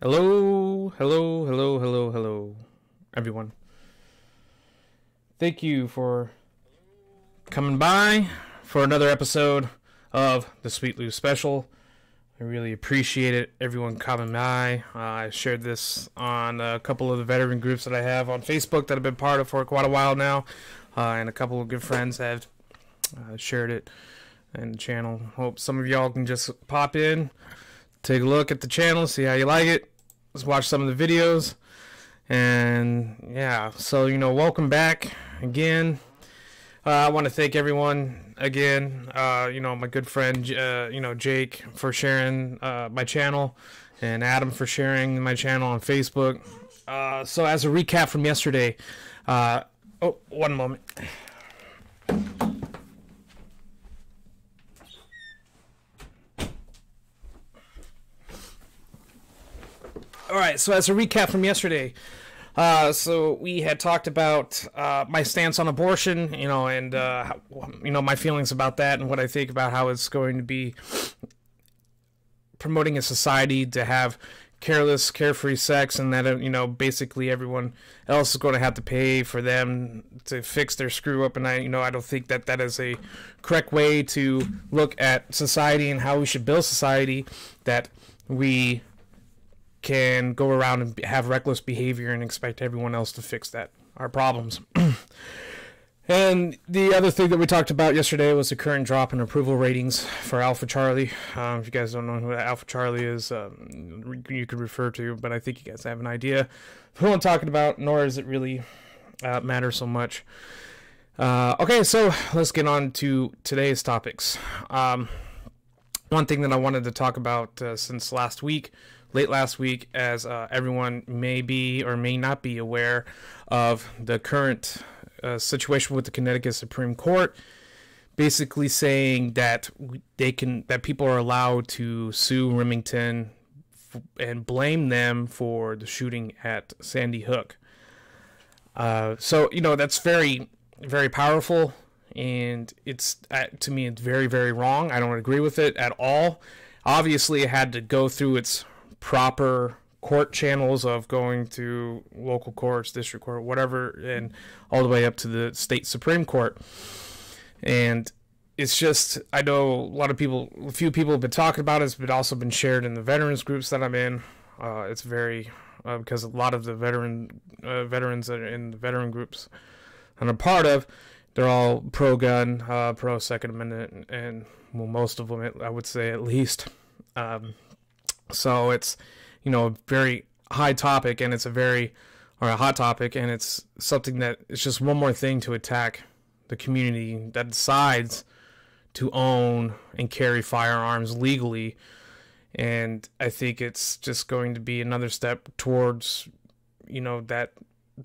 Hello, hello, hello, hello, hello, everyone. Thank you for coming by for another episode of the Sweet Lew Special. I really appreciate it, everyone coming by. I shared this on a couple of the veteran groups that I have on Facebook that I've been part of for quite a while now, and a couple of good friends have shared it and the channel. Hope some of y'all can just pop in, take a look at the channel, see how you like it. Let's watch some of the videos. And yeah, so welcome back again. I want to thank everyone again. My good friend Jake for sharing my channel, and Adam for sharing my channel on Facebook. So as a recap from yesterday, one moment. All right, so as a recap from yesterday, so we had talked about my stance on abortion, and my feelings about that, and what I think about how it's going to be promoting a society to have careless, carefree sex, and that basically everyone else is going to have to pay for them to fix their screw up. And I don't think that that is a correct way to look at society and how we should build society. That we can go around and have reckless behavior and expect everyone else to fix our problems. And the other thing that we talked about yesterday was the current drop in approval ratings for Alpha Charlie. If you guys don't know who Alpha Charlie is, you could refer to, but I think you guys have an idea who I'm talking about, nor does it really matter so much. Okay, so let's get on to today's topics. One thing that I wanted to talk about since late last week, as everyone may be or may not be aware of the current situation with the Connecticut Supreme Court, basically saying that people are allowed to sue Remington and blame them for the shooting at Sandy Hook. So that's very, very powerful, and it's to me it's very, very wrong. I don't agree with it at all. Obviously, it had to go through its proper court channels of going to local courts, district court, whatever, and all the way up to the state Supreme Court. And it's just, I know a few people have been talking about it. It's been also been shared in the veterans groups that I'm in. It's very, because a lot of the veterans that are in the veteran groups I'm a part of, they're all pro-gun, pro-Second Amendment, and well, most of them, I would say at least. So it's, a very high topic, and a hot topic, and it's something that it's just one more thing to attack the community that decides to own and carry firearms legally. And I think it's just going to be another step towards, that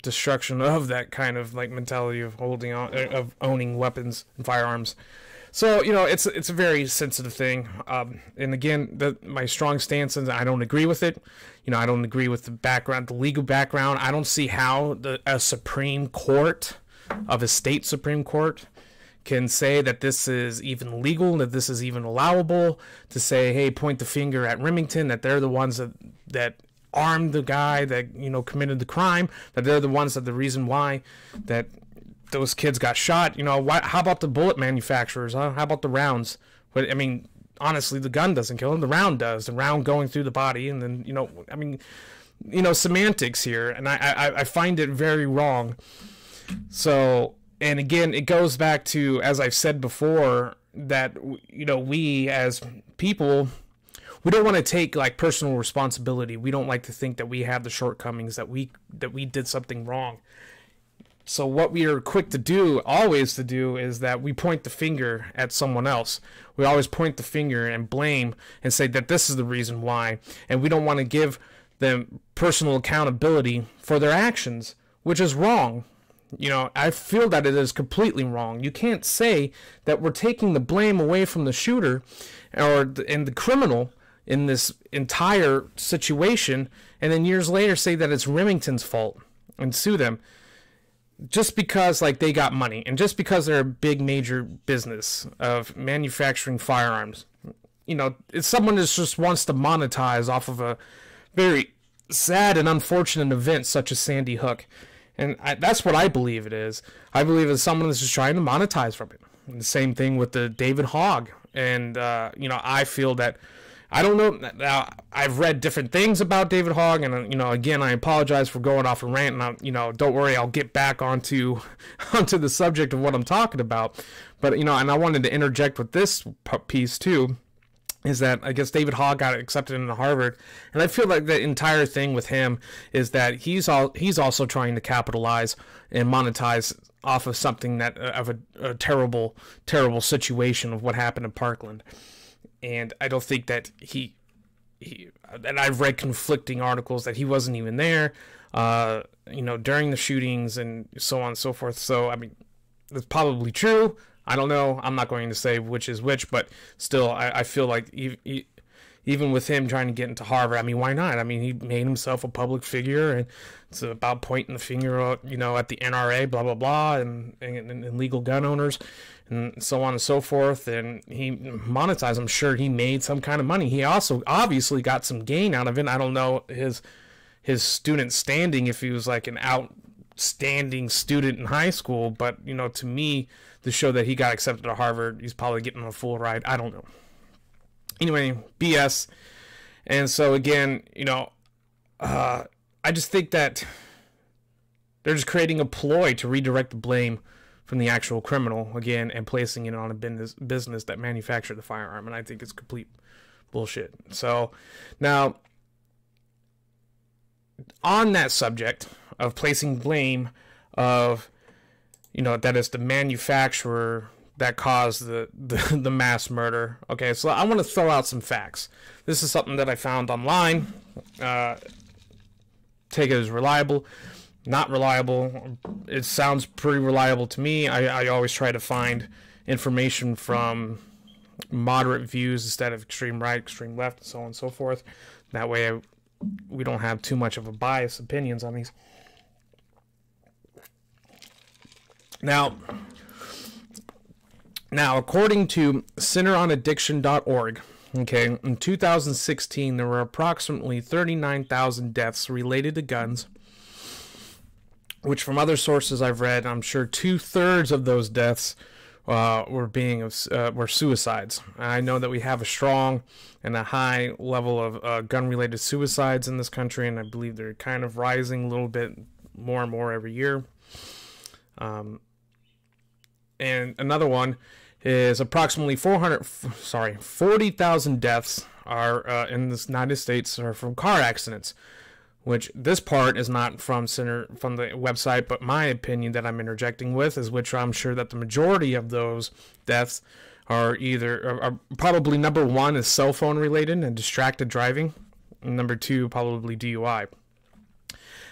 destruction of that kind of mentality of owning weapons and firearms. So, it's a very sensitive thing. And again, my strong stance is I don't agree with it. I don't agree with the legal background. I don't see how a Supreme Court of a state Supreme Court can say that this is even legal, that this is even allowable, to say, hey, point the finger at Remington, that they're the ones that armed the guy that, committed the crime, that they're the ones that the reason why that those kids got shot. How about the bullet manufacturers, huh? How about the rounds? But honestly, the gun doesn't kill them, the round does. The round going through the body, and then semantics here, and I find it very wrong. So, and again, it goes back to, as I've said before, that we as people, we don't want to take personal responsibility. We don't like to think that we have the shortcomings, that we did something wrong. So what we are quick to do, always to do, is that we point the finger at someone else. We always point the finger and blame and say that this is the reason why. And we don't want to give them personal accountability for their actions, which is wrong. I feel that it is completely wrong. You can't say that we're taking the blame away from the shooter and the criminal in this entire situation, and then years later say that it's Remington's fault and sue them. Just because they got money, and just because they're a big major business of manufacturing firearms. If someone just wants to monetize off of a very sad and unfortunate events such as Sandy Hook. And that's what I believe it is. I believe it's someone that's just trying to monetize from it. And the same thing with the David Hogg. And, I feel that, I don't know, now, I've read different things about David Hogg, and, again, I apologize for going off a rant, and, don't worry, I'll get back onto the subject of what I'm talking about. But, and I wanted to interject with this piece, too, is that I guess David Hogg got accepted into Harvard, and I feel like the entire thing with him is that he's also trying to capitalize and monetize off of something that of a terrible situation of what happened in Parkland, and I don't think that he and I've read conflicting articles that he wasn't even there, during the shootings and so on and so forth. So I mean, it's probably true. I don't know. I'm not going to say which is which, but still, I feel like even with him trying to get into Harvard, I mean, why not? I mean, he made himself a public figure, and it's about pointing the finger, at the NRA, blah, blah, blah, and legal gun owners, and so on and so forth. And he monetized. I'm sure he made some kind of money. He also obviously got some gain out of it. I don't know his student standing, if he was like an outstanding student in high school, but, to me, to show that he got accepted to Harvard, he's probably getting a full ride. I don't know. Anyway, BS. And so again, I just think that they're just creating a ploy to redirect the blame from the actual criminal again and placing it on a business that manufactured the firearm. And I think it's complete bullshit. So now, on that subject of placing blame of that is the manufacturer that caused the mass murder. Okay, so I want to throw out some facts. This is something that I found online. Take it as reliable. Not reliable. It sounds pretty reliable to me. I always try to find information from moderate views instead of extreme right, extreme left, and so on and so forth. That way we don't have too much of a biased opinions on these. Now, according to centeronaddiction.org, okay, in 2016, there were approximately 39,000 deaths related to guns, which from other sources I've read, I'm sure 2/3 of those deaths were suicides. I know that we have a strong and a high level of gun-related suicides in this country, and I believe they're kind of rising a little bit more and more every year. And another one is approximately 40,000 deaths are in the United States are from car accidents, which this part is not from the website, but my opinion that I'm interjecting with is which I'm sure that the majority of those deaths are probably number one is cell phone related and distracted driving, and number two probably DUI.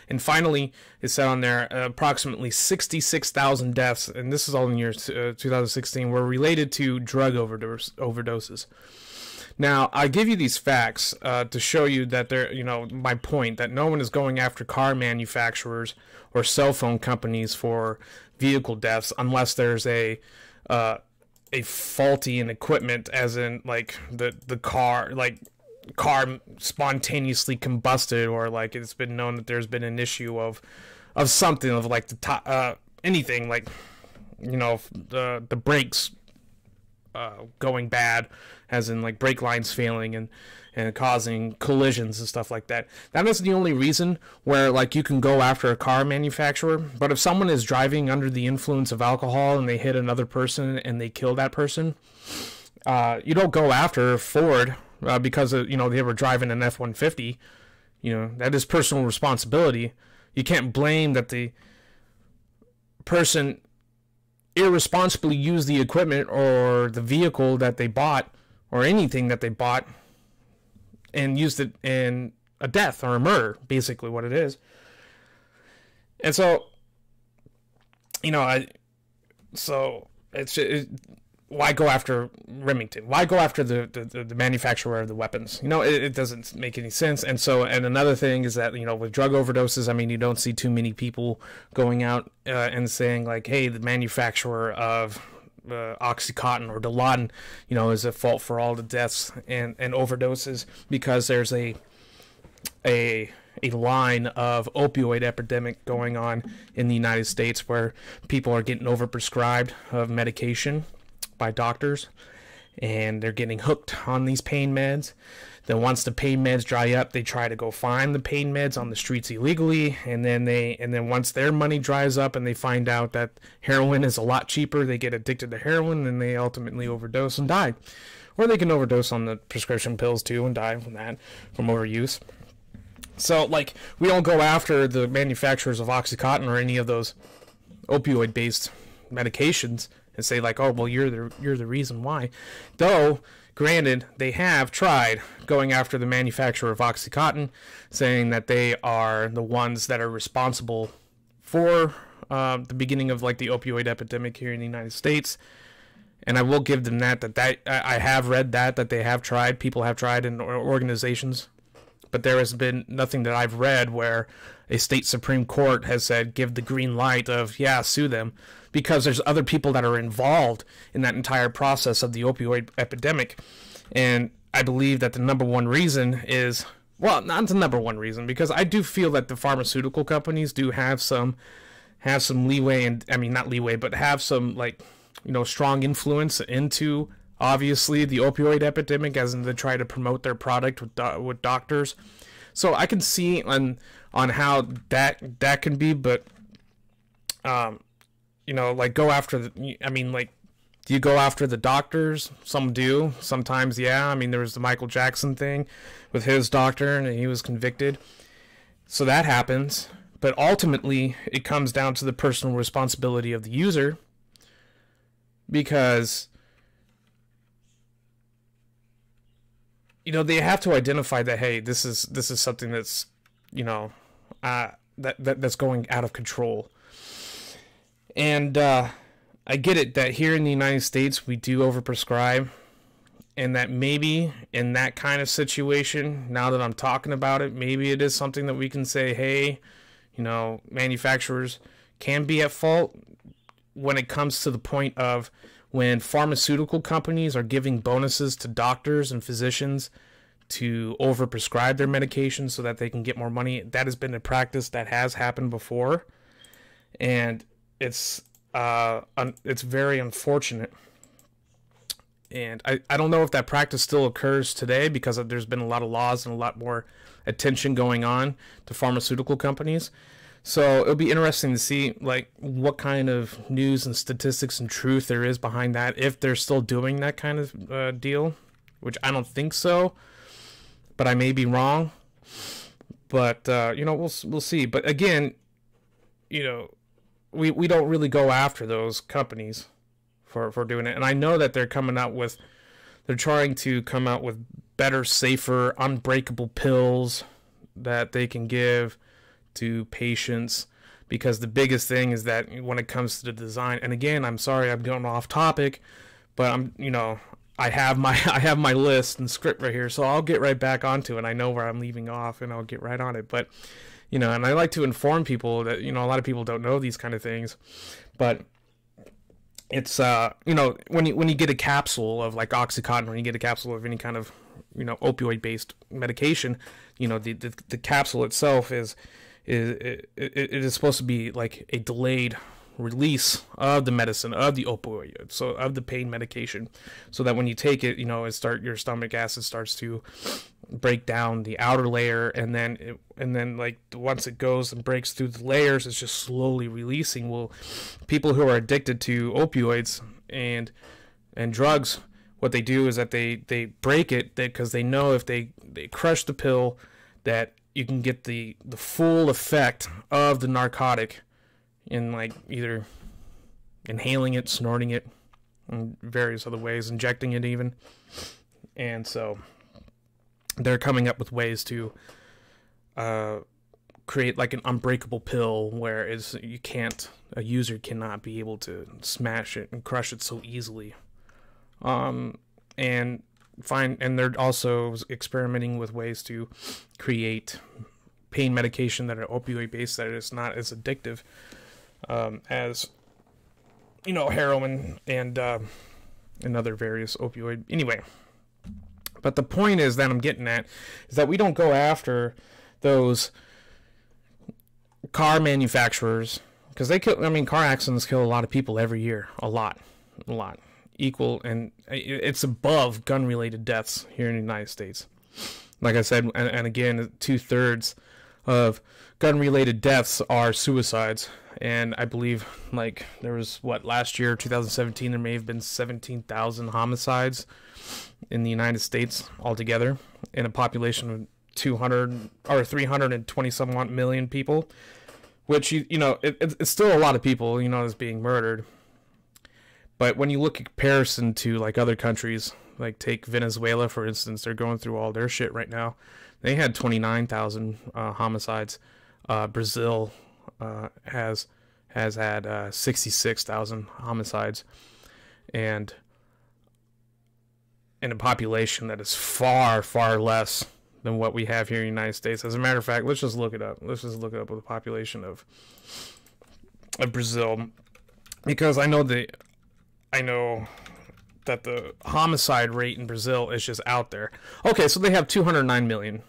And finally, it said on there approximately 66,000 deaths, and this is all in the year 2016, were related to drug overdoses. Now, I give you these facts to show you that my point that no one is going after car manufacturers or cell phone companies for vehicle deaths unless there's a faulty in equipment, as in like the car spontaneously combusted, or like it's been known that there's been an issue of something of like anything like the brakes going bad, as in like brake lines failing and causing collisions and stuff like that. That is the only reason where like you can go after a car manufacturer. But if someone is driving under the influence of alcohol and they hit another person and they kill that person, you don't go after Ford because they were driving an F-150. That is personal responsibility. You can't blame that the person irresponsibly used the equipment or the vehicle that they bought or anything that they bought and used it in a death or a murder, basically what it is. And so, why go after Remington? Why go after the manufacturer of the weapons? It doesn't make any sense. And another thing is that, with drug overdoses, I mean, you don't see too many people going out and saying like, hey, the manufacturer of Oxycontin or Dilaudid, is at fault for all the deaths and overdoses, because there's a a line of opioid epidemic going on in the United States where people are getting overprescribed of medication by doctors, and they're getting hooked on these pain meds. Then once the pain meds dry up, they try to go find the pain meds on the streets illegally, and then once their money dries up and they find out that heroin is a lot cheaper, they get addicted to heroin and they ultimately overdose and die. Or they can overdose on the prescription pills too and die from that, from overuse. So, like, we don't go after the manufacturers of OxyContin or any of those opioid-based medications and say, like, oh, well, you're the reason why. Though, granted, they have tried going after the manufacturer of OxyContin, saying that they are the ones that are responsible for the beginning of, like, the opioid epidemic here in the United States. And I will give them that I have read that they have tried, people have tried in organizations. But there has been nothing that I've read where a state Supreme Court has said, give the green light of, yeah, sue them. Because there's other people that are involved in that entire process of the opioid epidemic. And I believe that the number one reason is, well, not the number one reason, because I do feel that the pharmaceutical companies do have some leeway, and I mean, not leeway, but have some, like, you know, strong influence into, obviously, the opioid epidemic, as in they try to promote their product with doctors. So I can see on how that can be, but you know, like, go after the, I mean, like, do you go after the doctors? Some do. Sometimes, yeah. I mean, there was the Michael Jackson thing with his doctor, and he was convicted. So that happens. But ultimately, it comes down to the personal responsibility of the user, because, you know, they have to identify that, hey, this is something that's, you know, that's going out of control. And I get it that here in the United States we do overprescribe, and that maybe in that kind of situation, now that I'm talking about it, maybe it is something that we can say, hey, you know, manufacturers can be at fault when it comes to the point of when pharmaceutical companies are giving bonuses to doctors and physicians to overprescribe their medications so that they can get more money. That has been a practice that has happened before, and it's very unfortunate. And I don't know if that practice still occurs today, because there's been a lot of laws and a lot more attention going on to pharmaceutical companies. So it'll be interesting to see, like, what kind of news and statistics and truth there is behind that, if they're still doing that kind of deal, which I don't think so, but I may be wrong. But you know, we'll see. But again, you know, we don't really go after those companies for doing it. And I know that they're trying to come out with better, safer, unbreakable pills that they can give to patients, because the biggest thing is that when it comes to the design, and again, I'm sorry I'm going off topic, but I have my list and script right here, so I'll get right back onto it. I know where I'm leaving off, and I'll get right on it. But, you know, and I like to inform people that, you know, a lot of people don't know these kind of things, but it's you know, when you get a capsule of, like, OxyContin, when you get a capsule of any kind of, you know, opioid based medication, you know, the capsule itself it is supposed to be like a delayed release of the medicine, of the opioid, so of the pain medication, so that when you take it, you know, your stomach acid starts to break down the outer layer, and then like once it goes and breaks through the layers, it's just slowly releasing. Well, people who are addicted to opioids and drugs, what they do is that they break it, because they know if they crush the pill, that you can get the full effect of the narcotic in, like, either inhaling it, snorting it, and various other ways, injecting it even. And so they're coming up with ways to create, like, an unbreakable pill where a user cannot be able to smash it and crush it so easily. And they're also experimenting with ways to create pain medication that are opioid based, that is not as addictive as, you know, heroin and other various opioid. Anyway, but the point is that I'm getting at is that we don't go after those car manufacturers, because they kill, I mean, car accidents kill a lot of people every year. A lot. Equal, and it's above gun-related deaths here in the United States. Like I said, and again, 2/3 of gun-related deaths are suicides. And I believe, like, there was, last year, 2017, there may have been 17,000 homicides in the United States altogether, in a population of 200 or 320 somewhat million people, which, it's still a lot of people, that's being murdered. But when you look at comparison to, like, other countries, like, take Venezuela, for instance, they're going through all their shit right now. They had 29,000 homicides. Brazil has had 66,000 homicides, and in a population that is far, far less than what we have here in the United States. As a matter of fact, let's just look it up. Let's just look it up with the population of Brazil, because I know that the homicide rate in Brazil is just out there. Okay, so they have 209 million.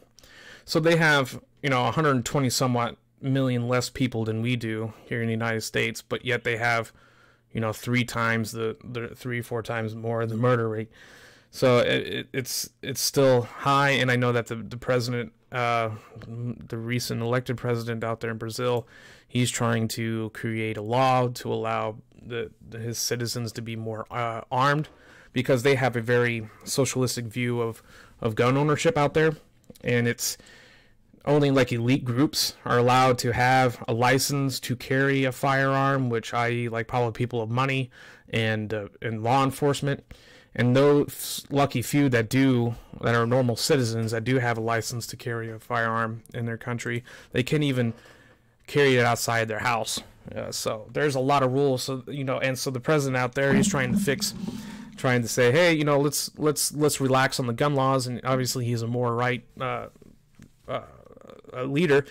So they have, 120 somewhat million less people than we do here in the United States, but yet they have, 4 times more the murder rate. So it's still high, and I know that the president, the recent elected president out there in Brazil, he's trying to create a law to allow his citizens to be more armed, because they have a very socialistic view of gun ownership out there, and it's only like elite groups are allowed to have a license to carry a firearm, which, i.e., like, probably people of money and law enforcement. And those lucky few that are normal citizens that do have a license to carry a firearm in their country, they can't even carry it outside their house. So there's a lot of rules. So and so the president out there, he's trying to say, hey, let's relax on the gun laws, and obviously he's a more right leader,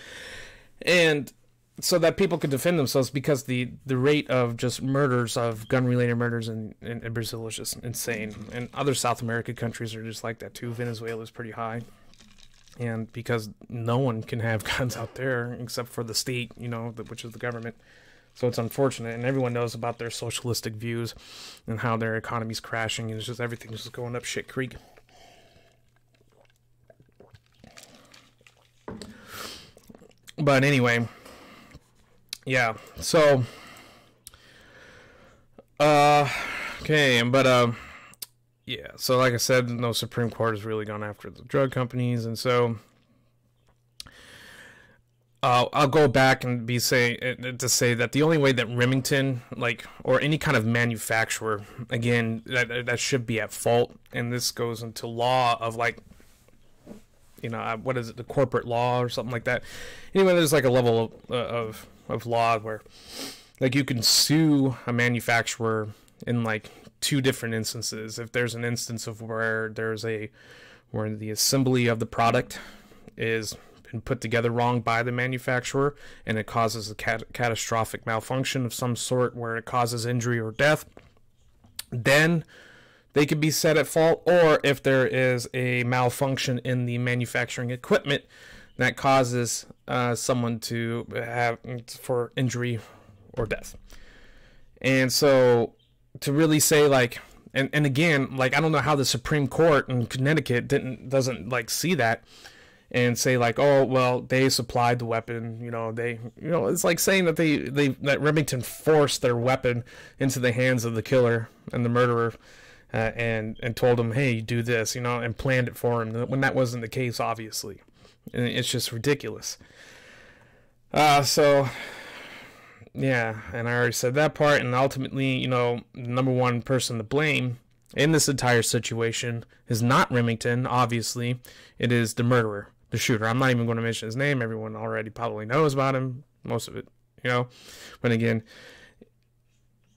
and so that people could defend themselves, because the rate of just murders, of gun-related murders in Brazil is just insane. And other South American countries are just like that too. Venezuela is pretty high. And because no one can have guns out there except for the state, which is the government. So it's unfortunate. And everyone knows about their socialistic views and how their economy's crashing, and it's just everything's just going up shit creek. But anyway, yeah, so, okay, but, yeah, so like I said, no Supreme Court has really gone after the drug companies, and so, I'll go back and say that the only way that Remington, or any kind of manufacturer, again, that should be at fault, and this goes into law of, what is it, the corporate law or something like that. Anyway, there's like a level of law where, you can sue a manufacturer in 2 different instances. If there's an instance of where the assembly of the product is been put together wrong by the manufacturer, and it causes a catastrophic malfunction of some sort where it causes injury or death, then they could be set at fault. Or if there is a malfunction in the manufacturing equipment that causes someone to have for injury or death. And so to really say and again, I don't know how the Supreme Court in Connecticut doesn't see that and say oh, well, they supplied the weapon, it's like saying that that Remington forced their weapon into the hands of the killer and the murderer. And told him, hey, do this, and planned it for him, when that wasn't the case, obviously. And it's just ridiculous. So, yeah, and I already said that part, and ultimately, the number one person to blame in this entire situation is not Remington, obviously. It is the murderer, the shooter. I'm not even going to mention his name. Everyone already probably knows about him, most of it, But again,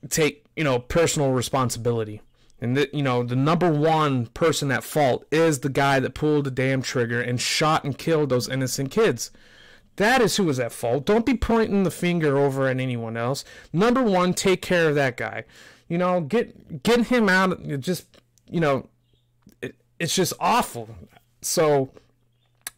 take, personal responsibility. And the number one person at fault is the guy that pulled the damn trigger and shot and killed those innocent kids. That is who is at fault. Don't be pointing the finger over at anyone else. Number one, take care of that guy. Get him out. It's just awful. So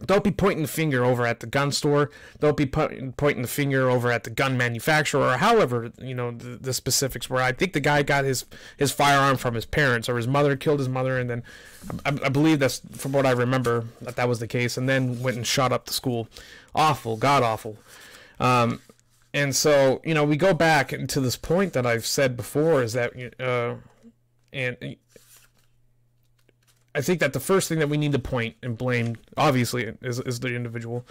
Don't be pointing the finger over at the gun store. Don't be pointing the finger over at the gun manufacturer, or however, the specifics were. I think the guy got his firearm from his parents, or his mother killed his mother, and then I believe that's, from what I remember, that was the case, and then went and shot up the school. Awful, god awful. And so, we go back to this point that I've said before, is that, and I think that the first thing that we need to point and blame, obviously, is the individual.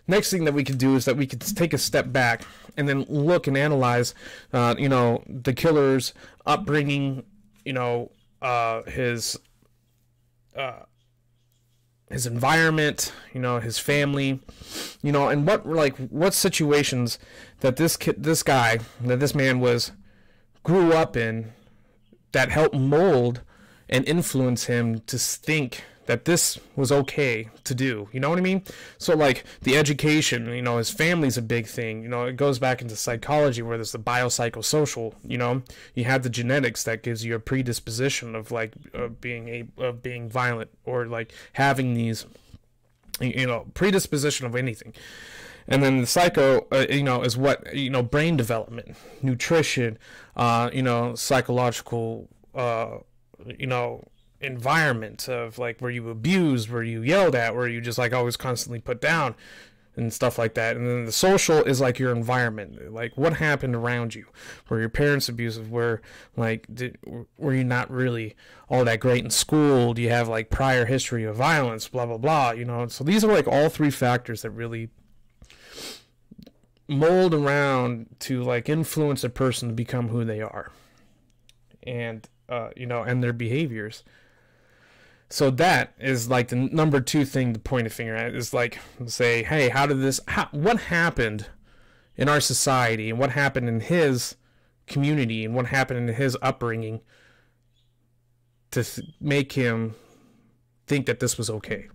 Next thing that we can do is that we can take a step back and then look and analyze, the killer's upbringing, his environment, his family, and what situations that this man grew up in that helped mold and influence him to think that this was okay to do. You know what I mean? So, like, the education, his family's a big thing. It goes back into psychology, where there's the biopsychosocial. You have the genetics that gives you a predisposition of being violent, or like having these, predisposition of anything. And then the psycho, is what, brain development, nutrition, psychological, environment of, like, were you abused, were you yelled at, were you just, like, always constantly put down, and stuff like that. And then the social is, like, your environment, like, what happened around you. Were your parents abusive? Were you not really all that great in school? Do you have, like, prior history of violence, blah blah blah? So these are, like, all three factors that really mold around to, like, influence a person to become who they are, and and their behaviors. So that is, like, the number two thing to point a finger at, is, like, say, hey, what happened in our society, and what happened in his community, and what happened in his upbringing to make him think that this was okay.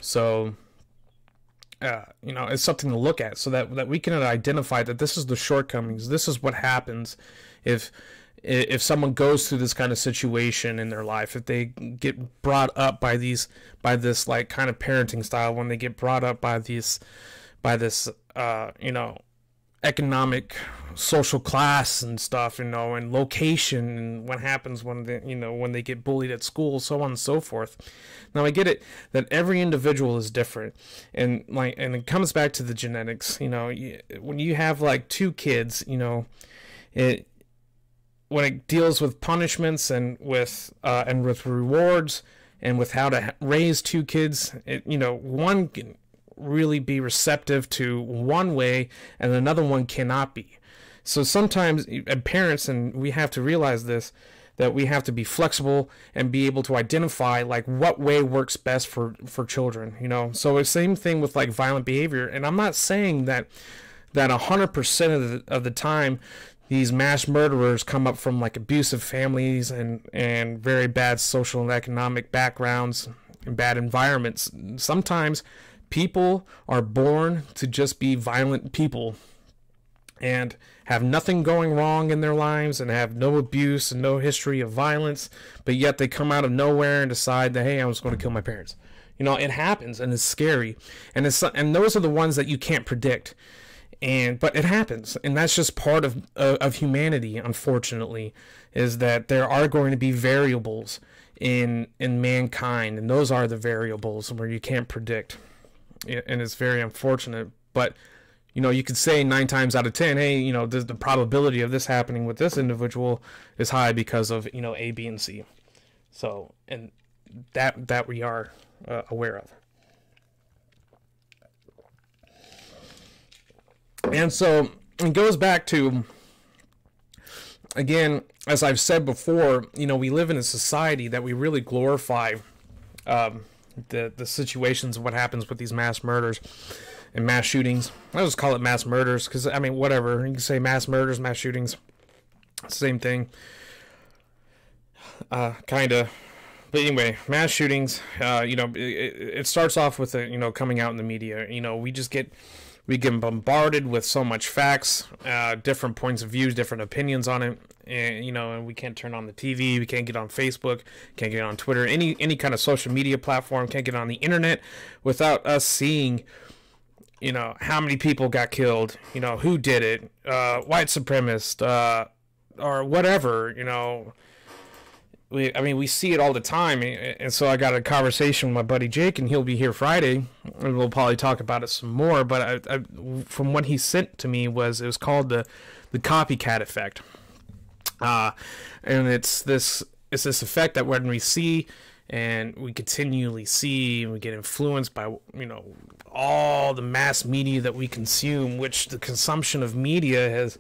So, it's something to look at, so that we can identify that this is the shortcomings. This is what happens if someone goes through this kind of situation in their life, if they get brought up by this, like, kind of parenting style, when they get brought up by this economic, social class and stuff, and location, and what happens when they get bullied at school, so on and so forth. Now, I get it that every individual is different, and it comes back to the genetics. When you have, like, two kids, when it deals with punishments and with rewards, and with how to raise two kids, one can really be receptive to one way, and another one cannot be. So sometimes, parents, and we have to realize this, that we have to be flexible and be able to identify, like, what way works best for children. So it's the same thing with, like, violent behavior. And I'm not saying that 100% of the time these mass murderers come up from, like, abusive families and very bad social and economic backgrounds and bad environments. Sometimes people are born to just be violent people and have nothing going wrong in their lives, and have no abuse and no history of violence, but yet they come out of nowhere and decide that, hey, I was going to kill my parents. It happens, and it's scary, and those are the ones that you can't predict. But it happens, and that's just part of humanity, unfortunately, is that there are going to be variables in mankind, and those are the variables where you can't predict, and it's very unfortunate. But you could say 9 times out of 10, hey, the probability of this happening with this individual is high because of A, B, and C. So, and that we are aware of. And so it goes back to, again, as I've said before, we live in a society that we really glorify the situations of what happens with these mass murders and mass shootings. I just call it mass murders because, whatever. You can say mass murders, mass shootings, same thing. Kind of. But anyway, mass shootings, it starts off with, coming out in the media. We get bombarded with so much facts, different points of views, different opinions on it, and and we can't turn on the TV, we can't get on Facebook, can't get on Twitter, any kind of social media platform, can't get on the internet without us seeing how many people got killed, who did it, white supremacist, or whatever. We see it all the time, and so I got a conversation with my buddy Jake, and he'll be here Friday, and we'll probably talk about it some more. But from what he sent to me it was called the copycat effect, and it's this effect that when we see and we continually see, and we get influenced by all the mass media that we consume, which the consumption of media has.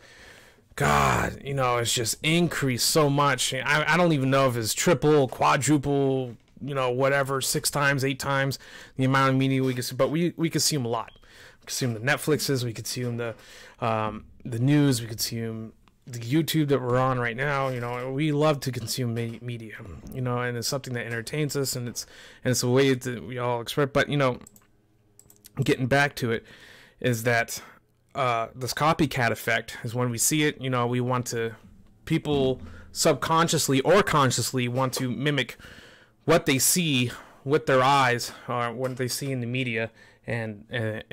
God, it's just increased so much. I don't even know if it's triple, quadruple, whatever, 6 times, 8 times the amount of media we consume. But we consume a lot. We consume the Netflixes, we consume the news, we consume the YouTube that we're on right now. We love to consume media. And it's something that entertains us, and it's a way that we all express. But getting back to it, is that. This copycat effect is when we see it, we want to, people subconsciously or consciously want to mimic what they see with their eyes or what they see in the media, and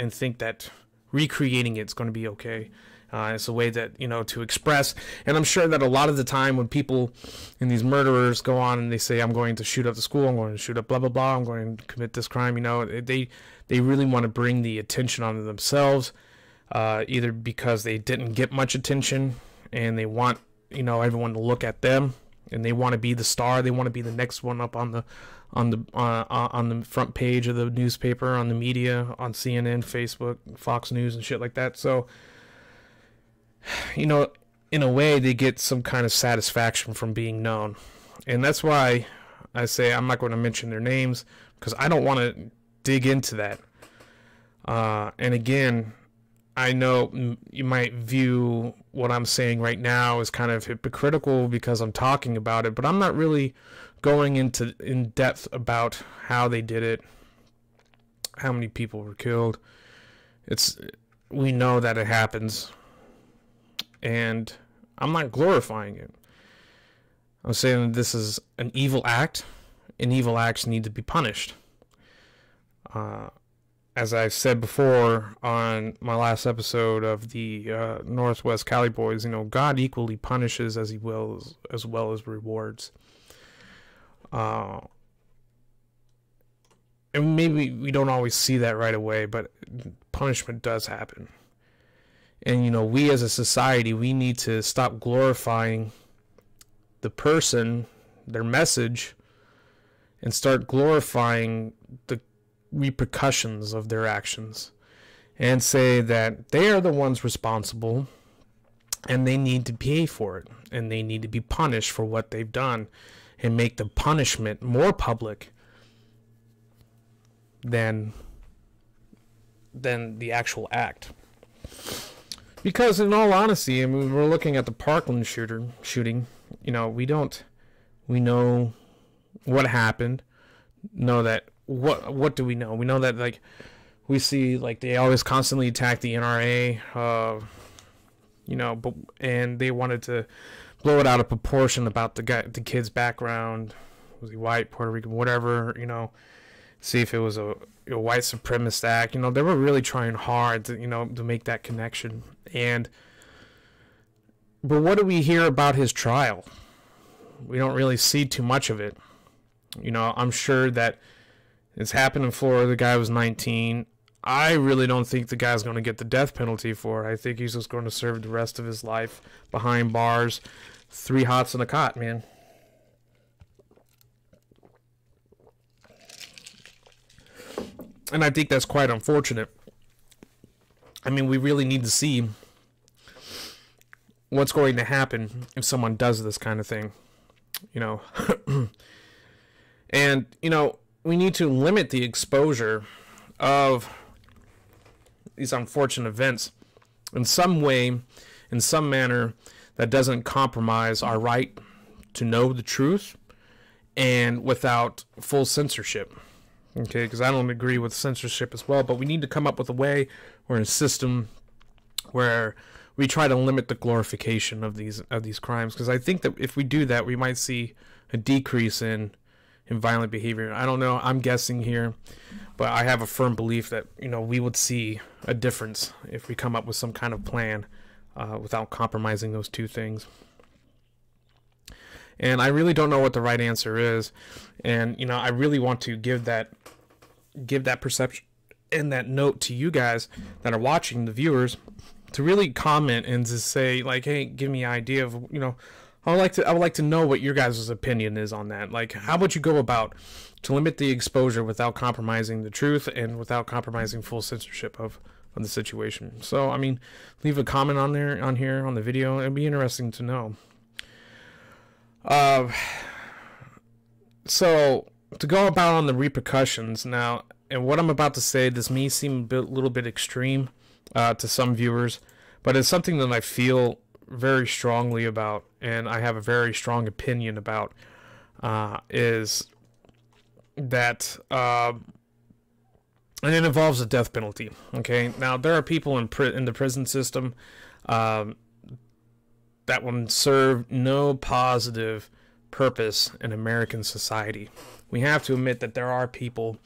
think that recreating it's going to be okay. It's a way that, to express. And I'm sure that a lot of the time when people and these murderers go on and they say, I'm going to shoot up the school, I'm going to shoot up blah, blah, blah, I'm going to commit this crime, they really want to bring the attention on themselves. Either because they didn't get much attention and they want everyone to look at them, and they want to be the star, they want to be the next one up on the front page of the newspaper, on the media, on CNN, Facebook, Fox News, and shit like that. So in a way they get some kind of satisfaction from being known, and that's why I say I'm not going to mention their names, because I don't want to dig into that. And again, I know you might view what I'm saying right now as kind of hypocritical because I'm talking about it, but I'm not really going in depth about how they did it, how many people were killed. We know that it happens, and I'm not glorifying it. I'm saying that this is an evil act, and evil acts need to be punished. As I said before on my last episode of the Northwest Cali Boys, God equally punishes as well as rewards. And maybe we don't always see that right away, but punishment does happen. And we as a society, we need to stop glorifying the person, their message, and start glorifying the repercussions of their actions, and say that they are the ones responsible and they need to pay for it, and they need to be punished for what they've done, and make the punishment more public than the actual act. Because in all honesty, we're looking at the Parkland shooting. We know what happened. Know that what do we know? We know that we see they always constantly attack the NRA, and they wanted to blow it out of proportion about the kid's background. Was he white, Puerto Rican, whatever? See if it was a white supremacist act. They were really trying hard to make that connection. But what do we hear about his trial? We don't really see too much of it. I'm sure that it's happened in Florida. The guy was 19. I really don't think the guy's going to get the death penalty for it. I think he's just going to serve the rest of his life behind bars, 3 hots and a cot, man. And I think that's quite unfortunate. We really need to see what's going to happen if someone does this kind of thing. And, we need to limit the exposure of these unfortunate events in some way, in some manner that doesn't compromise our right to know the truth, and without full censorship. Okay, because I don't agree with censorship as well, but we need to come up with a way or a system where we try to limit the glorification of these crimes, because I think that if we do that, we might see a decrease in violent behavior. I don't know, I'm guessing here, but I have a firm belief that, you know, we would see a difference if we come up with some kind of plan without compromising those two things. And I really don't know what the right answer is, and you know, I really want to give that perception and that note to you guys that are watching, the viewers, to really comment and to say, like, hey, give me an idea of, you know, I would like to know what your guys' opinion is on that. Like, how would you go about to limit the exposure without compromising the truth and without compromising full censorship of the situation? So, I mean, leave a comment on here on the video. It'd be interesting to know. So to go about on the repercussions now, and what I'm about to say, this may seem a little bit extreme to some viewers, but it's something that I feel very strongly about, and I have a very strong opinion about, is that, and it involves the death penalty. Okay, now there are people in the prison system that will serve no positive purpose in American society. We have to admit that there are people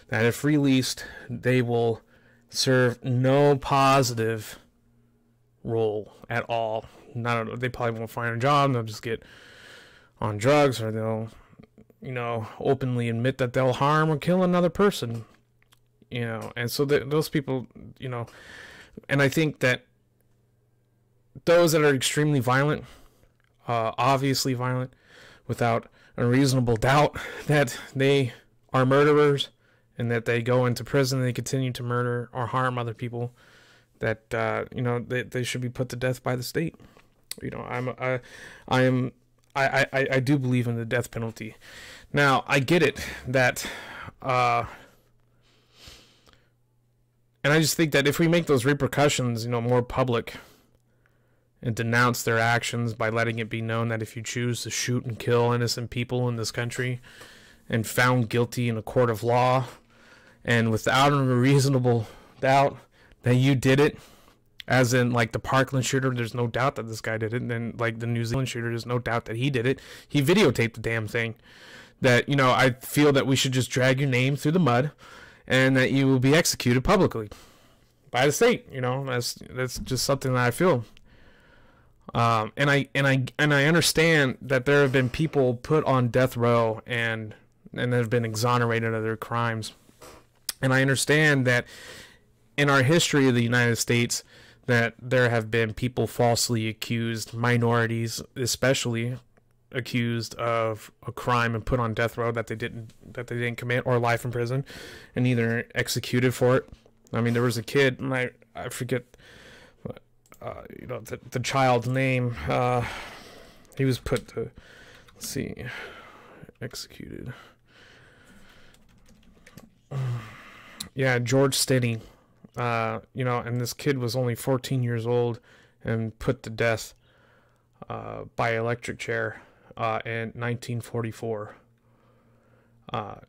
that, if released, they will serve no positive role at all. They probably won't find a job. They'll just get on drugs, or they'll, you know, openly admit that they'll harm or kill another person. You know, and so those people, you know, and I think that those that are extremely violent, obviously violent, without a reasonable doubt that they are murderers and that they go into prison and they continue to murder or harm other people, that you know, they should be put to death by the state. You know, I do believe in the death penalty. Now, I get it that and I just think that if we make those repercussions, you know, more public, and denounce their actions by letting it be known that if you choose to shoot and kill innocent people in this country and found guilty in a court of law, and without a reasonable doubt that you did it, as in like the Parkland shooter, there's no doubt that this guy did it, and then like the New Zealand shooter, there's no doubt that he did it. He videotaped the damn thing. That, you know, I feel that we should just drag your name through the mud, and that you will be executed publicly by the state. You know, that's just something that I feel. And I understand that there have been people put on death row and have been exonerated of their crimes. And I understand that in our history of the United States, that there have been people falsely accused, minorities especially, accused of a crime and put on death row that they didn't commit, or life in prison, and either executed for it. I mean, there was a kid, and I forget, you know, the child's name. He was put to, let's see, executed. Yeah, George Stinney. You know, and this kid was only 14 years old and put to death by electric chair in 1944.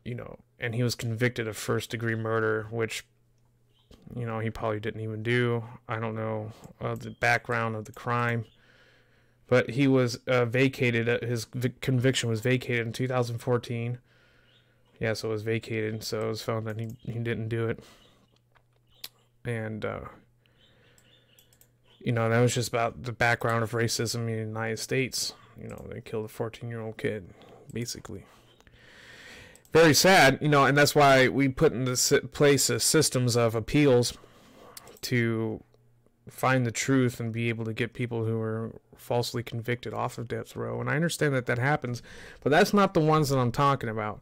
You know, and he was convicted of first-degree murder, which, you know, he probably didn't even do. I don't know the background of the crime, but he was vacated. His conviction was vacated in 2014. Yeah, so it was vacated. So it was found that he didn't do it. And, you know, that was just about the background of racism in the United States. You know, they killed a 14-year-old kid, basically. Very sad, you know, and that's why we put in place systems of appeals to find the truth and be able to get people who are falsely convicted off of death row. And I understand that happens, but that's not the ones that I'm talking about.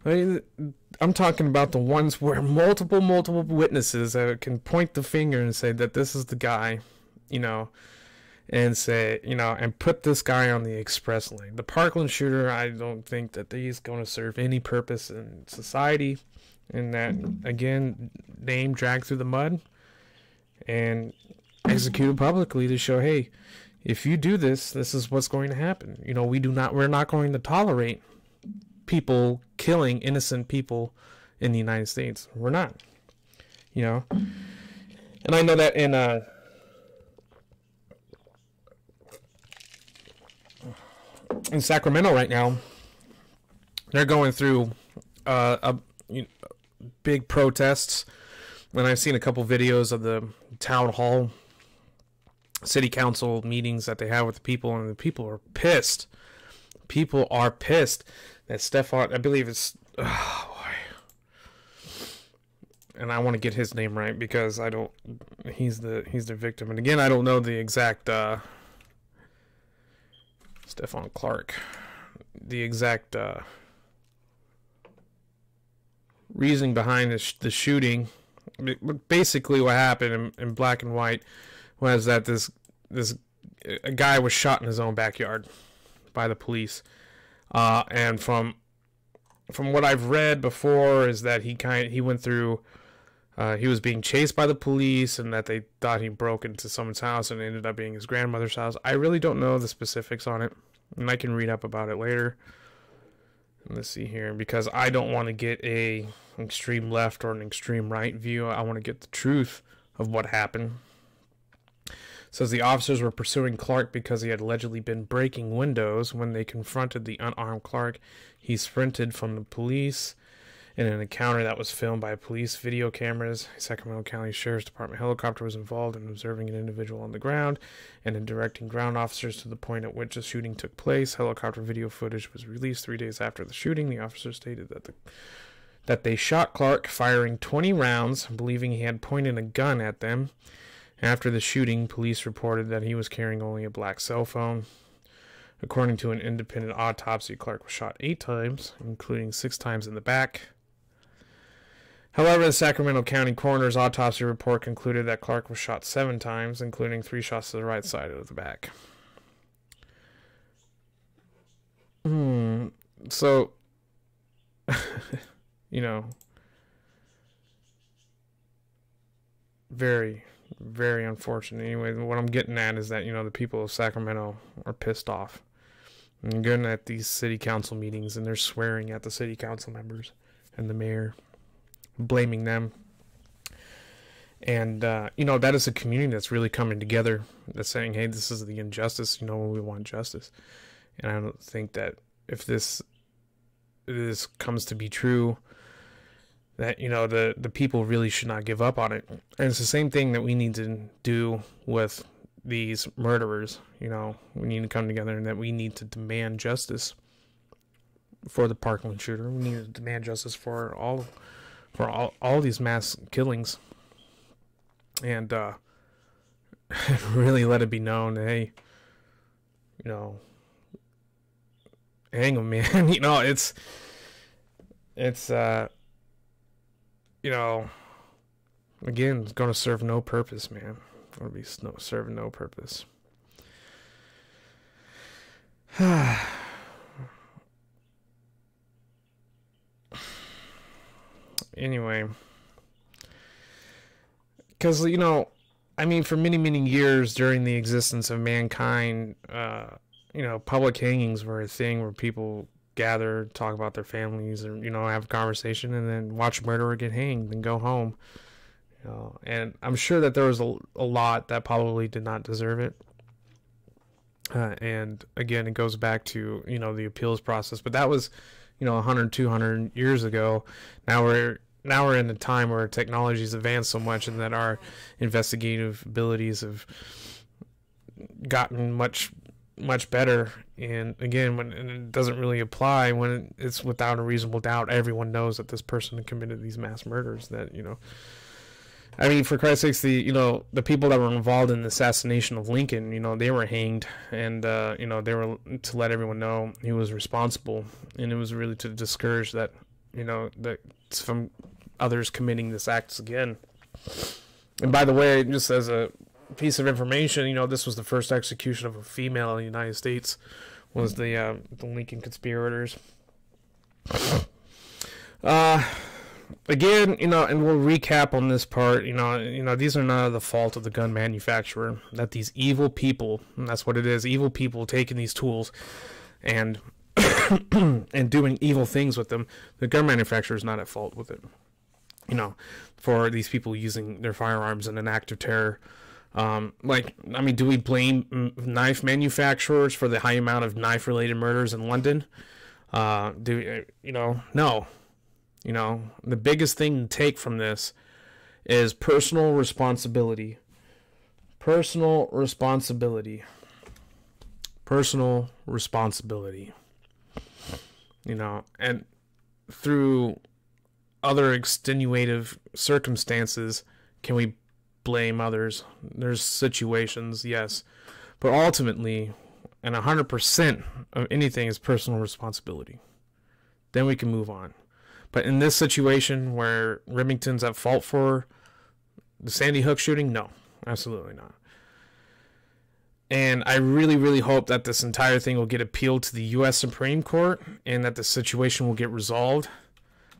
I mean, I'm talking about the ones where multiple witnesses can point the finger and say that this is the guy, you know, and say, you know, and put this guy on the express lane. The Parkland shooter, I don't think that he's going to serve any purpose in society. And that, again, name dragged through the mud and executed publicly to show, hey, if you do this, this is what's going to happen. You know, we're not going to tolerate people killing innocent people in the United States. We're not, you know. And I know that in in Sacramento right now, they're going through big protests. And I've seen a couple videos of the town hall, city council meetings that they have with the people, and the people are pissed. People are pissed that Stefan, I believe it's, oh boy. And I want to get his name right because I don't, he's the victim. And again, I don't know the exact, Stefan Clark, the exact reasoning behind the shooting. Basically what happened in black and white was that a guy was shot in his own backyard by the police, and from what I've read before is that he went through, he was being chased by the police, and that they thought he broke into someone's house, and it ended up being his grandmother's house. I really don't know the specifics on it, and I can read up about it later. Let's see here, because I don't want to get an extreme left or an extreme right view. I want to get the truth of what happened. It says the officers were pursuing Clark because he had allegedly been breaking windows. When they confronted the unarmed Clark, he sprinted from the police. In an encounter that was filmed by police video cameras, a Sacramento County Sheriff's Department helicopter was involved in observing an individual on the ground and in directing ground officers to the point at which the shooting took place. Helicopter video footage was released 3 days after the shooting. The officers stated that they shot Clark, firing 20 rounds, believing he had pointed a gun at them. After the shooting, police reported that he was carrying only a black cell phone. According to an independent autopsy, Clark was shot 8 times, including 6 times in the back. However, the Sacramento County Coroner's autopsy report concluded that Clark was shot 7 times, including 3 shots to the right side of the back. So, you know, very, very unfortunate. Anyway, what I'm getting at is that, you know, the people of Sacramento are pissed off. And they're going at these city council meetings, and they're swearing at the city council members and the mayor, blaming them. And you know, that is a community that's really coming together, that's saying, hey, this is the injustice, you know, we want justice. And I don't think that if this comes to be true, that, you know, the people really should not give up on it. And it's the same thing that we need to do with these murderers. You know, we need to come together, and that we need to demand justice for the Parkland shooter. We need to demand justice for all these mass killings, and really let it be known, hey, you know, hang them, man. You know, it's you know, again, it's going to serve no purpose, man. It's going to be serving no purpose. Anyway, because, you know, I mean, for many, many years during the existence of mankind, you know, public hangings were a thing where people gather, talk about their families, and, you know, have a conversation, and then watch a murderer get hanged and go home. You know, and I'm sure that there was a lot that probably did not deserve it. And again, it goes back to, you know, the appeals process, but that was, you know, 100, 200 years ago. Now we're in a time where technology's advanced so much, and that our investigative abilities have gotten much better. And again, when it doesn't really apply, when it's without a reasonable doubt, everyone knows that this person committed these mass murders. That, you know, I mean, for Christ's sakes, the people that were involved in the assassination of Lincoln, you know, they were hanged, and you know, they were to let everyone know he was responsible, and it was really to discourage that, you know, that from others committing this acts again. And by the way, just as a piece of information, you know, this was the first execution of a female in the United States, was the Lincoln conspirators. Again, you know, and we'll recap on this part, you know, these are not the fault of the gun manufacturer, that these evil people, and that's what it is, evil people taking these tools and and doing evil things with them. The gun manufacturer is not at fault with it. You know, for these people using their firearms in an act of terror, Like, I mean, do we blame knife manufacturers for the high amount of knife-related murders in London? No. The biggest thing to take from this is personal responsibility. Personal responsibility. Personal responsibility. And through other extenuative circumstances, can we blame others? There's situations, yes. But ultimately, and 100% of anything is personal responsibility. Then we can move on. But in this situation where Remington's at fault for the Sandy Hook shooting, no, absolutely not. And I really, really hope that this entire thing will get appealed to the U.S. Supreme Court and that the situation will get resolved,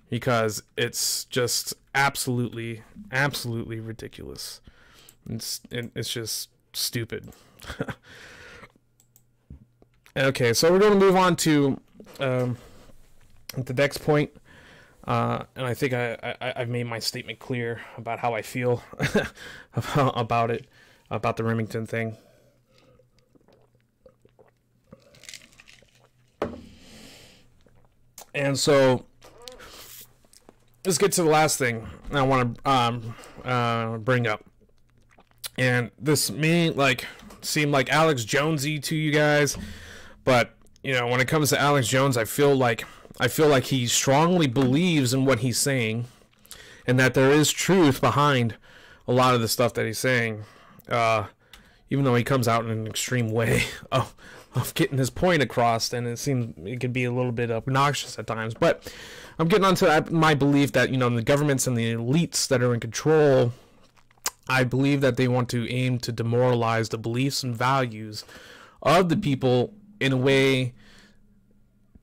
because it's just absolutely, absolutely ridiculous. It's just stupid. Okay, so we're going to move on to the next point. And I think I've made my statement clear about how I feel about it, about the Remington thing. And so let's get to the last thing I want to bring up. And this may seem like Alex Jonesy to you guys, but when it comes to Alex Jones, I feel like he strongly believes in what he's saying, and that there is truth behind a lot of the stuff that he's saying, even though he comes out in an extreme way of getting his point across, and it seems it could be a little bit obnoxious at times. But I'm getting onto my belief that the governments and the elites that are in control, I believe that they want to aim to demoralize the beliefs and values of the people in a way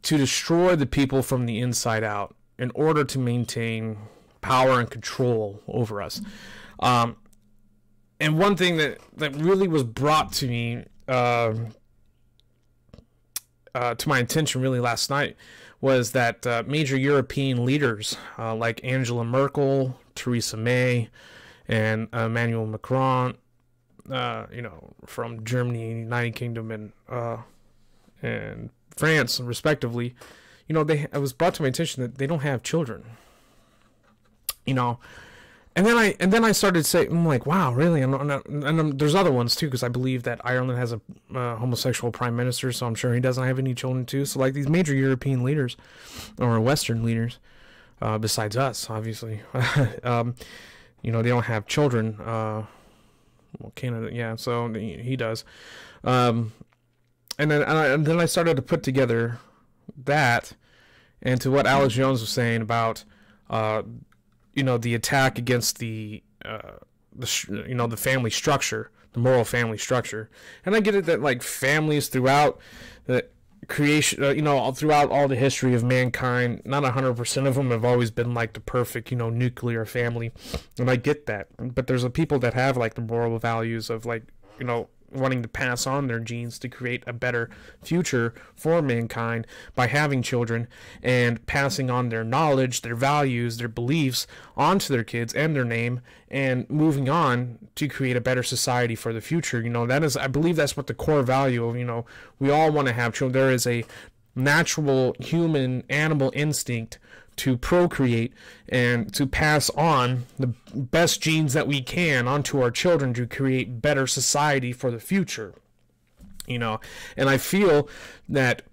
to destroy the people from the inside out in order to maintain power and control over us. And one thing that really was brought to me, to my attention really last night, was that major European leaders like Angela Merkel, Theresa May, and Emmanuel Macron, from Germany, United Kingdom, and France, respectively, it was brought to my attention that they don't have children. And then I started saying, I'm like, wow, really? And there's other ones too, because I believe that Ireland has a homosexual prime minister, so I'm sure he doesn't have any children too. So like these major European leaders, or Western leaders, besides us, obviously, they don't have children. Well, Canada, yeah, so he does. And then I started to put together that, and to what Alex Jones was saying about the attack against the family structure, the moral family structure. And I get it that families throughout the creation, throughout all the history of mankind, not 100% of them have always been the perfect, nuclear family. And I get that. But there's people that have the moral values of wanting to pass on their genes to create a better future for mankind by having children and passing on their knowledge, their values, their beliefs onto their kids and their name, and moving on to create a better society for the future. I believe that's what the core value of, we all want to have children. There is a natural human animal instinct to procreate and to pass on the best genes that we can onto our children to create better society for the future. And I feel that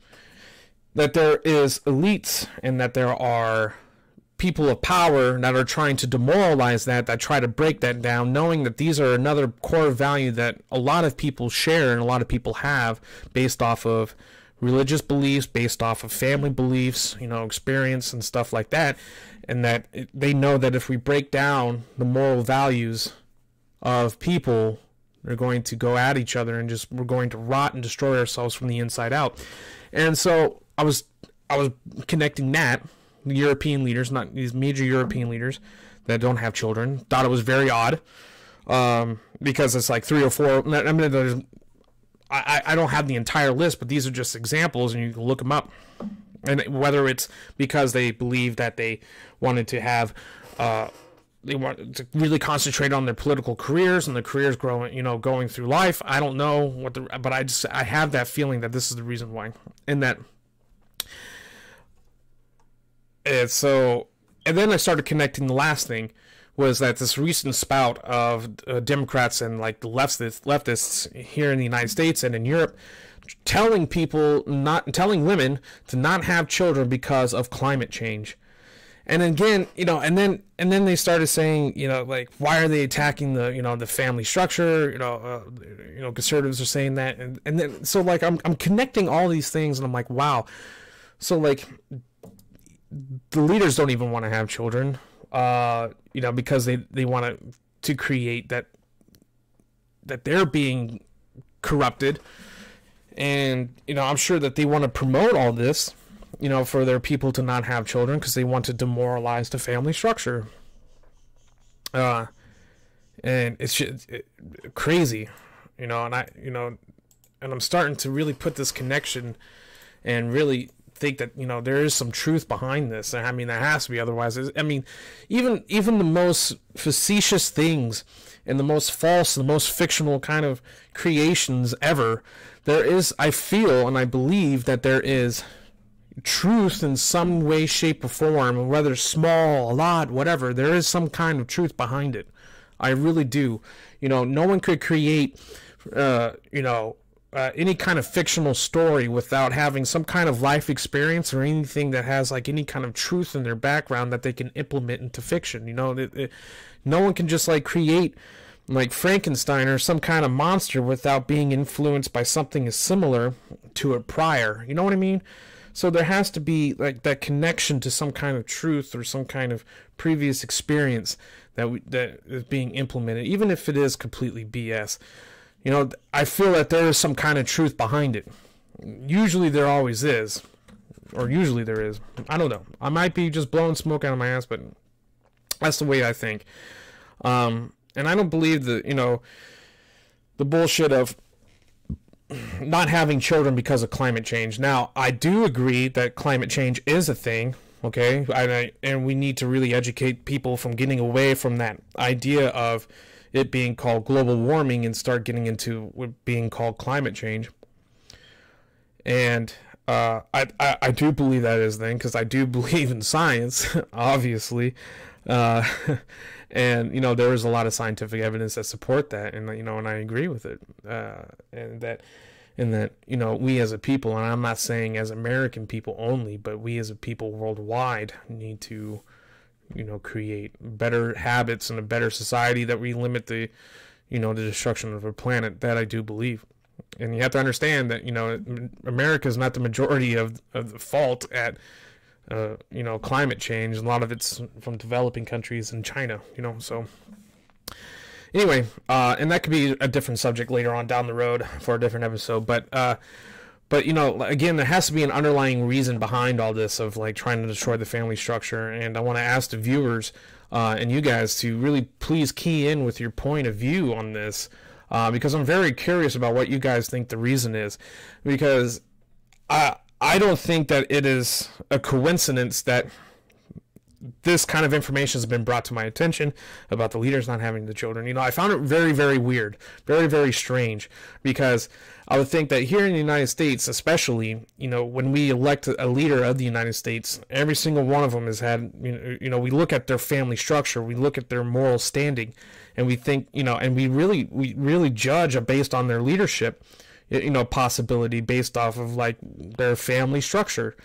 there is elites and that there are people of power that are trying to demoralize that try to break that down, knowing that these are another core value that a lot of people share and a lot of people have based off of religious beliefs, based off of family beliefs, experience and stuff like that, and that they know that if we break down the moral values of people, they're going to go at each other and we're going to rot and destroy ourselves from the inside out. And so I was connecting that, the European leaders, not these major European leaders that don't have children, thought it was very odd, because it's 3 or 4. I mean, there's I don't have the entire list, but these are just examples, and you can look them up. And whether it's because they believe that they wanted to have they want to really concentrate on their political careers and their careers growing, going through life. I don't know but I have that feeling that this is the reason why. And that, and then I started connecting. The last thing was that this recent spout of Democrats and like the leftists here in the United States and in Europe telling women to not have children because of climate change. And again, and then they started saying, like, why are they attacking the family structure? Conservatives are saying that, and then so like I'm connecting all these things, and I'm like, wow. So like the leaders don't even want to have children, because they want to create that they're being corrupted, and I'm sure that they want to promote all this, for their people to not have children because they want to demoralize the family structure. And it's just crazy, and I'm starting to really put this connection and really think that there is some truth behind this. I mean, there has to be, otherwise even the most facetious things and the most false, the most fictional kind of creations ever, I feel and I believe that there is truth in some way, shape, or form, whether small, a lot, whatever. There is some kind of truth behind it. I really do. No one could create any kind of fictional story without having some kind of life experience or anything that has like any kind of truth in their background that they can implement into fiction. No one can just like create like Frankenstein or some kind of monster without being influenced by something as similar to it prior. You know what I mean? So there has to be like that connection to some kind of truth or some kind of previous experience that is being implemented, even if it is completely BS. I feel that there is some kind of truth behind it. Usually there always is. Or usually there is. I don't know. I might be just blowing smoke out of my ass, but that's the way I think. And I don't believe the bullshit of not having children because of climate change. Now, I do agree that climate change is a thing, okay? And we need to really educate people from getting away from that idea of it being called global warming and start getting into it being called climate change. And I do believe that is a thing, because I do believe in science, obviously. And there is a lot of scientific evidence that support that, and and I agree with it. And that we as a people, and I'm not saying as American people only, but we as a people worldwide need to create better habits and a better society that we limit the destruction of our planet. That I do believe. And you have to understand that America is not the majority of the fault at climate change. A lot of it's from developing countries and China, so anyway, and that could be a different subject later on down the road for a different episode, but again, there has to be an underlying reason behind all this of like trying to destroy the family structure. And I want to ask the viewers and you guys to really please key in with your point of view on this, because I'm very curious about what you guys think the reason is, because I don't think that it is a coincidence that this kind of information has been brought to my attention about the leaders not having the children. I found it very, very weird, very, very strange, because I would think that here in the United States, especially, when we elect a leader of the United States, every single one of them has had, we look at their family structure, we look at their moral standing, and we think, and we really judge based on their leadership, possibility based off of like their family structure.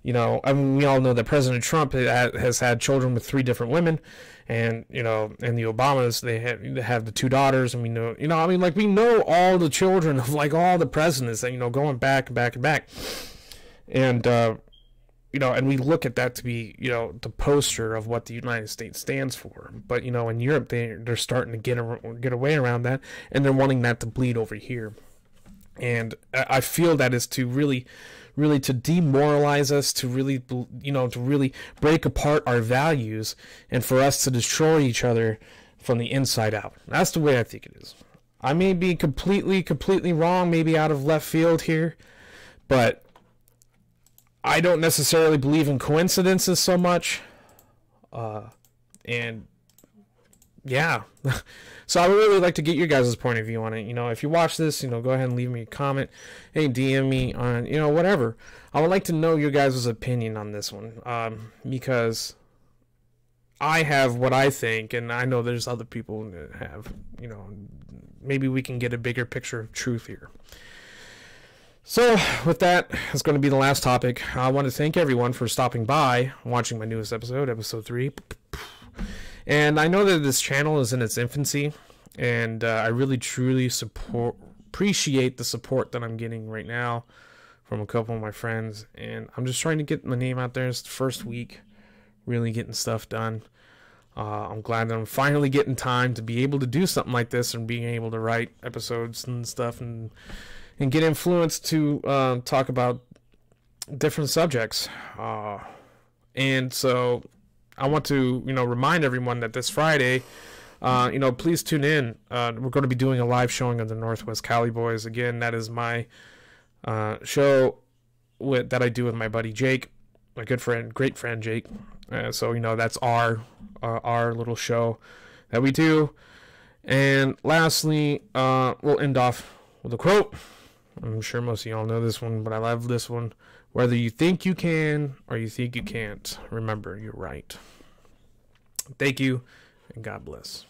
I mean, we all know that President Trump has had children with 3 different women, and and the Obamas, they have the 2 daughters, and we know, I mean, like, we know all the children of like all the presidents that going back and back and back, and and we look at that to be the poster of what the United States stands for. But in Europe, they're starting to get away around that, and they're wanting that to bleed over here. And I feel that is to really to demoralize us, to really, to really break apart our values, and for us to destroy each other from the inside out. That's the way I think it is. I may be completely wrong, maybe out of left field here, but I don't necessarily believe in coincidences so much. And yeah. So I would really like to get your guys' point of view on it. If you watch this, go ahead and leave me a comment. Hey, DM me on, whatever. I would like to know your guys' opinion on this one. Because I have what I think, and I know there's other people that have, maybe we can get a bigger picture of truth here. So, with that, it's going to be the last topic. I want to thank everyone for stopping by, watching my newest episode, episode 3. And I know that this channel is in its infancy, and I really, truly appreciate the support that I'm getting right now from a couple of my friends. And I'm just trying to get my name out there. It's the first week, really getting stuff done. I'm glad that I'm finally getting time to be able to do something like this and being able to write episodes and stuff and get influenced to talk about different subjects. And so I want to, remind everyone that this Friday, please tune in. We're going to be doing a live showing of the Northwest Cali Boys. Again, that is my show that I do with my buddy Jake, my good friend, great friend Jake. So, that's our little show that we do. And lastly, we'll end off with a quote. I'm sure most of y'all know this one, but I love this one. Whether you think you can or you think you can't, remember, you're right. Thank you, and God bless.